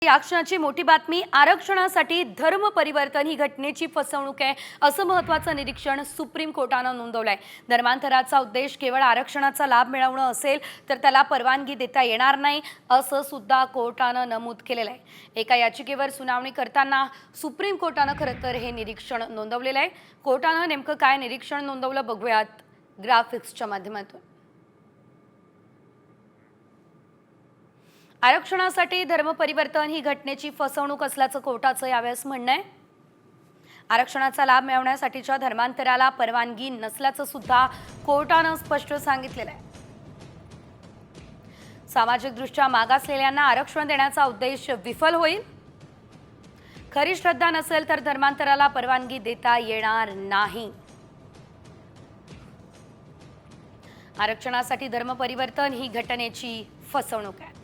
या क्षणाची मोठी बातमी आरक्षणासाठी धर्म परिवर्तन ही घटनेची फसवणूक आहे असं महत्त्वाचं निरीक्षण सुप्रीम कोर्टानं नोंदवलंय। धर्मांतराचा उद्देश केवळ आरक्षणाचा लाभ मिळवणं असेल तर त्याला परवानगी देता येणार नाही असं सुद्धा कोर्टानं नमूद केलेलं आहे। एका याचिकेवर सुनावणी करताना सुप्रीम कोर्टानं खरं तर हे निरीक्षण नोंदवलेलं आहे। कोर्टानं नेमकं काय निरीक्षण नोंदवलं बघूयात ग्राफिक्सच्या माध्यमातून। आरक्षणासाठी धर्म परिवर्तन ही घटनेची फसवणूक असल्याचं कोर्टाचं यावेळेस म्हणणं आहे। आरक्षणाचा लाभ मिळवण्यासाठीच्या धर्मांतराला परवानगी नसल्याचं सुद्धा कोर्टानं स्पष्ट सांगितलेलं आहे। सामाजिकदृष्ट्या मागासलेल्यांना आरक्षण देण्याचा उद्देश विफल होईल। खरी श्रद्धा नसेल तर धर्मांतराला परवानगी देता येणार नाही। आरक्षणासाठी धर्म परिवर्तन ही घटनेची फसवणूक आहे।